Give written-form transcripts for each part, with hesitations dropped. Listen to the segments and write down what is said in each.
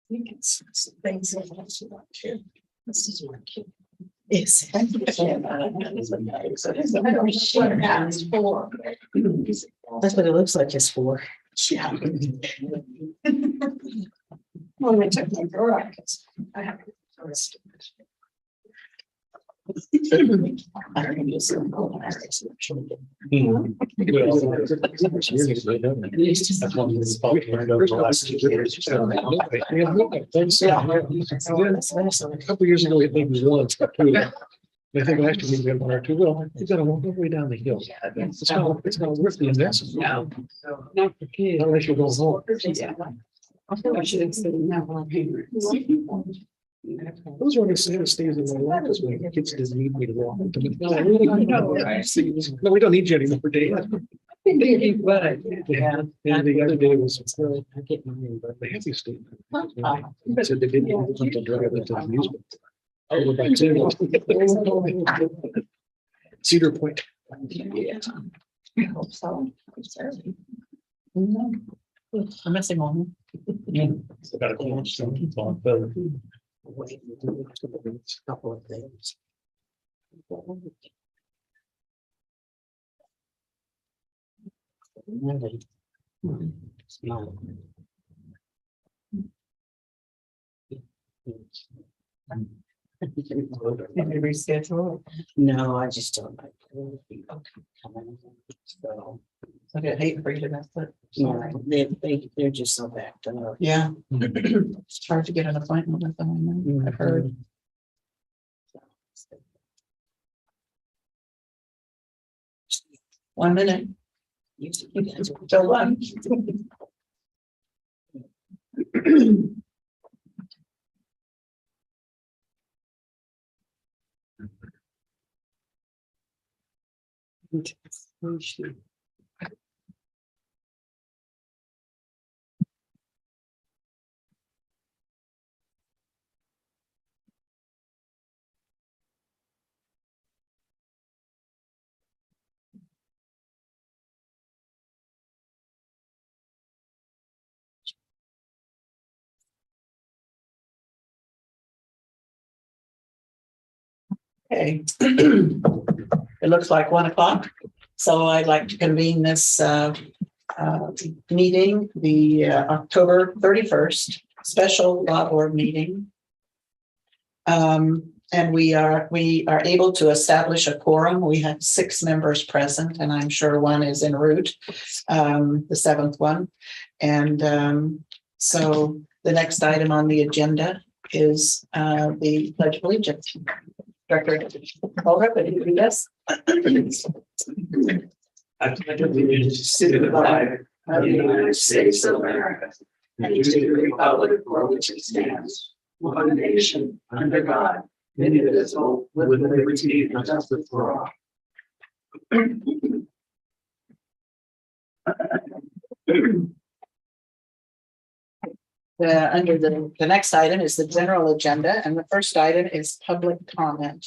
You can see some things that I should like to. This is my kid. Yes. That's what it looks like it's for. Yeah. Well, I took my garage. I have. I don't use them. A couple years ago, it maybe once. I think last year we got one or two. Well, you gotta walk all the way down the hill. It's not worth the investment. No. Not for kids. Unless you go home. I should have said no. Those are the saddest days of my life is when kids didn't need me to walk. No, we don't need you anymore, Dave. Yeah. And the other day was, I get mine, but the heaviest day. Said they didn't want to drive it to the amusement. Oh, back to Cedar Point. Yeah. I hope so. I'm missing one. Got a call. Couple of things. Reschedule. No, I just don't like. So, I get hate for you to mess it. no, they're just so backed up. Yeah. It's hard to get an appointment with them. I know. I've heard. 1 minute. Till one. Okay. It looks like 1 o'clock. So I'd like to convene this meeting, the October 31st special law board meeting. And we are able to establish a quorum. We have 6 members present, and I'm sure one is en route, the 7th one. And so the next item on the agenda is the Pledge of Allegiance. Director Paul, would you read us? I pledge allegiance to the flag of the United States of America and to the republic for which it stands, one nation, under God, indivisible, with liberty and justice for all. Under the next item is the general agenda, and the first item is public comment.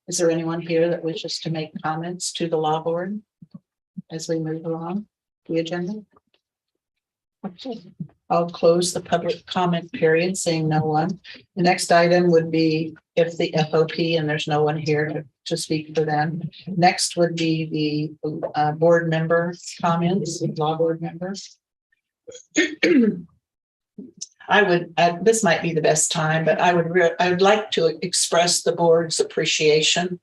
Is there anyone here that wishes to make comments to the law board as we move along the agenda? I'll close the public comment period, seeing no one. The next item would be if the FOP, and there's no one here to speak for them. Next would be the board member comments, law board members. I would, this might be the best time, but I would like to express the board's appreciation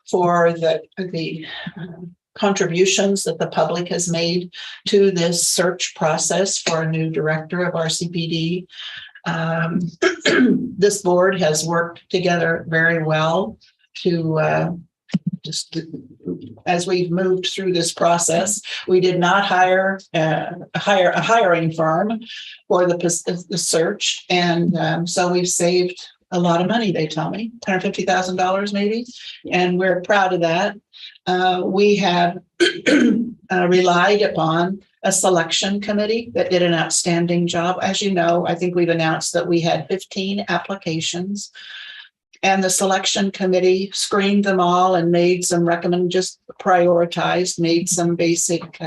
for the contributions that the public has made to this search process for a new director of RCPD. This board has worked together very well to just as we've moved through this process. We did not hire a hiring firm for the search, and so we've saved a lot of money. They tell me $150,000 maybe, and we're proud of that. We have relied upon a selection committee that did an outstanding job. As you know, I think we've announced that we had 15 applications. And the selection committee screened them all and made some prioritized, made some basic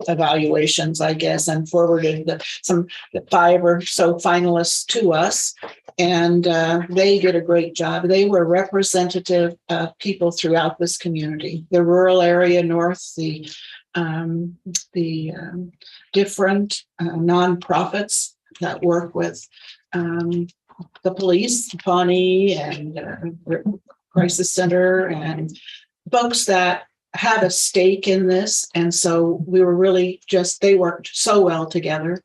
evaluations, I guess, and forwarded some 5 or so finalists to us. And they did a great job. They were representative people throughout this community, the rural area north, the different nonprofits that work with the police, Pawnee, and Crisis Center, and folks that had a stake in this. And so we were really they worked so well together.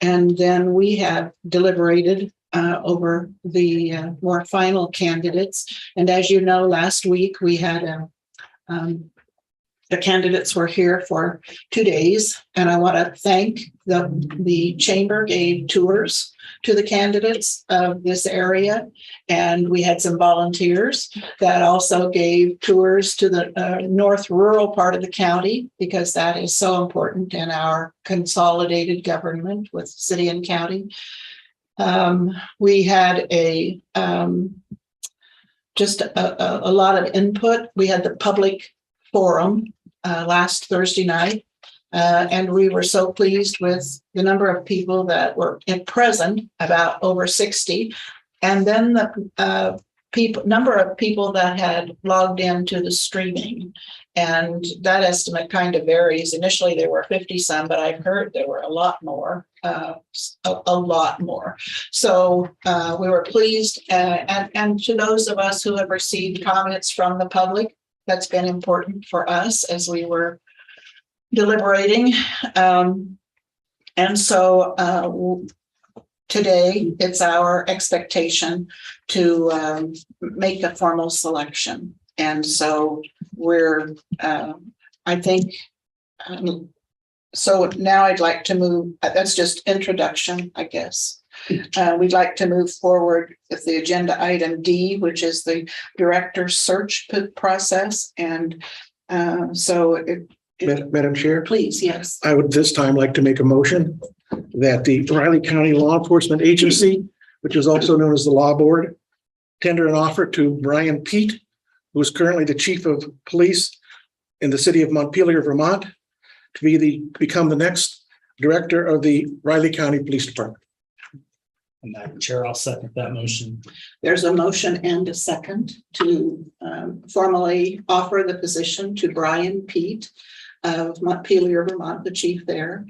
And then we have deliberated over the more final candidates. And as you know, last week we had the candidates were here for 2 days, and I want to thank the chamber gave tours to the candidates of this area, and we had some volunteers that also gave tours to the north rural part of the county, because that is so important in our consolidated government with city and county. We had just a lot of input. We had the public forum last Thursday night, and we were so pleased with the number of people that were present, about over 60, and then the number of people that had logged into the streaming. And that estimate kind of varies. Initially, there were 50 some, but I've heard there were a lot more, a lot more. So we were pleased. And to those of us who have received comments from the public, that's been important for us as we were deliberating. And so today it's our expectation to make a formal selection. And so we're, I think, so now I'd like to move, that's just introduction, I guess. We'd like to move forward with the agenda item D, which is the director search process. And Madam Chair, please, yes. I would this time like to make a motion that the Riley County Law Enforcement Agency, which is also known as the Law Board, tender an offer to Brian Peet, who is currently the chief of police in the city of Montpelier, Vermont, to become the next director of the Riley County Police Department. Madam Chair, I'll second that motion. There's a motion and a second to formally offer the position to Brian Peet of Montpelier, Vermont, the chief there.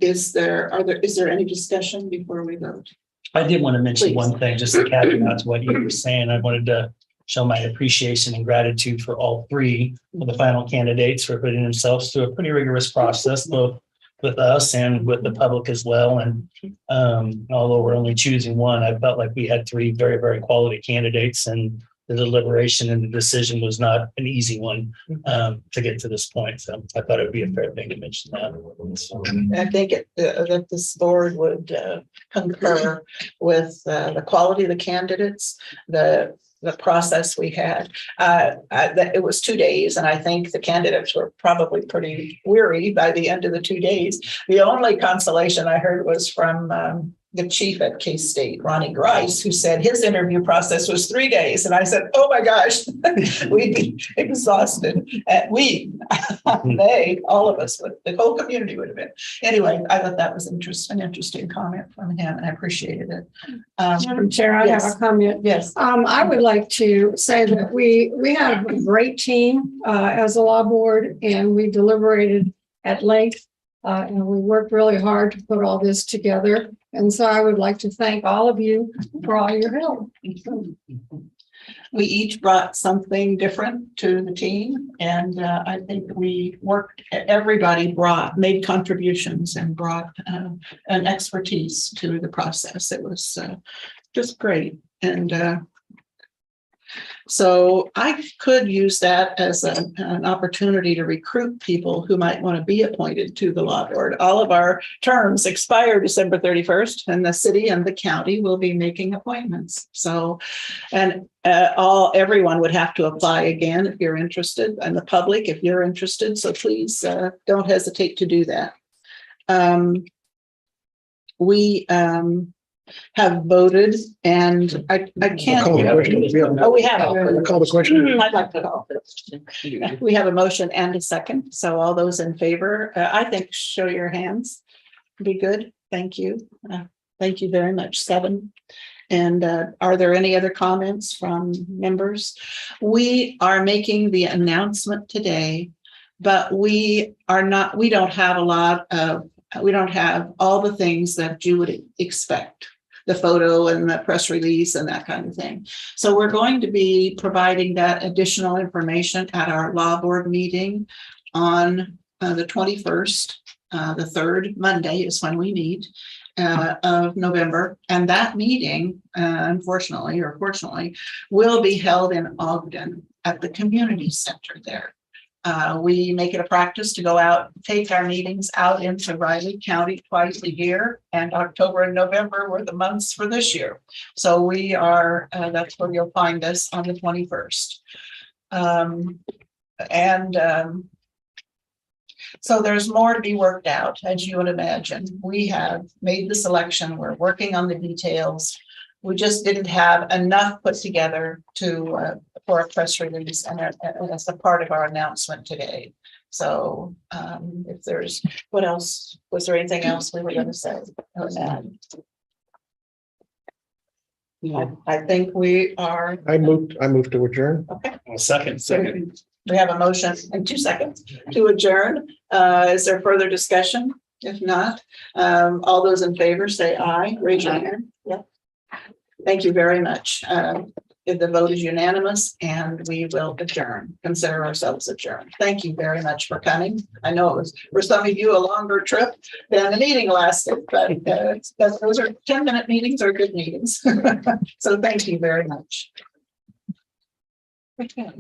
Is there any discussion before we vote? I did want to mention Please. one thing, just to caveat to what you were saying. I wanted to show my appreciation and gratitude for all 3 of the final candidates for putting themselves through a pretty rigorous process, both with us and with the public as well. And although we're only choosing one, I felt like we had 3 very, very quality candidates, and the deliberation and the decision was not an easy one to get to this point. So I thought it'd be a fair thing to mention that. So, I think that this board would concur with the quality of the candidates, the process we had. It was 2 days, and I think the candidates were probably pretty weary by the end of the 2 days. The only consolation I heard was from the chief at K-State, Ronnie Grice, who said his interview process was 3 days. And I said, oh my gosh, we'd be exhausted. And they, all of us, the whole community would have been. Anyway, I thought that was an interesting comment from him, and I appreciated it. Madam Chair, I yes. have a comment. Yes. I would like to say that we had a great team as a law board, and we deliberated at length, and we worked really hard to put all this together. And so I would like to thank all of you for all your help. We each brought something different to the team, and I think everybody made contributions and brought an expertise to the process. It was just great. And so I could use that as an opportunity to recruit people who might want to be appointed to the law board. All of our terms expire December 31st, and the city and the county will be making appointments. So, and everyone would have to apply again if you're interested, and the public if you're interested. So please don't hesitate to do that. We have voted, and I can't. Call the question. Oh, we have. Call the question. I'd like to call. We have a motion and a second. So all those in favor, I think, show your hands. Be good. Thank you. Thank you very much. 7. And are there any other comments from members? We are making the announcement today, but we don't have all the things that you would expect. The photo and the press release and that kind of thing. So we're going to be providing that additional information at our law board meeting on the 21st. The 3rd Monday is when we meet of November. And that meeting, unfortunately or fortunately, will be held in Ogden at the community center there. We make it a practice to go out, take our meetings out into Riley County twice a year, and October and November were the months for this year. So we are, that's where you'll find us on the 21st. So there's more to be worked out, as you would imagine. We have made the selection. We're working on the details. We just didn't have enough put together for a press release and as a part of our announcement today. So if there's, what else? Was there anything else we were going to say? I think we are. I moved to adjourn. Okay. Second. We have a motion in 2 seconds to adjourn. Is there further discussion? If not, all those in favor say aye. Raise your hand. Yeah. Thank you very much. The vote is unanimous and we will adjourn, consider ourselves adjourned. Thank you very much for coming. I know it was for some of you a longer trip than the meeting lasted, but those are 10-minute meetings or good meetings. So thank you very much. Okay.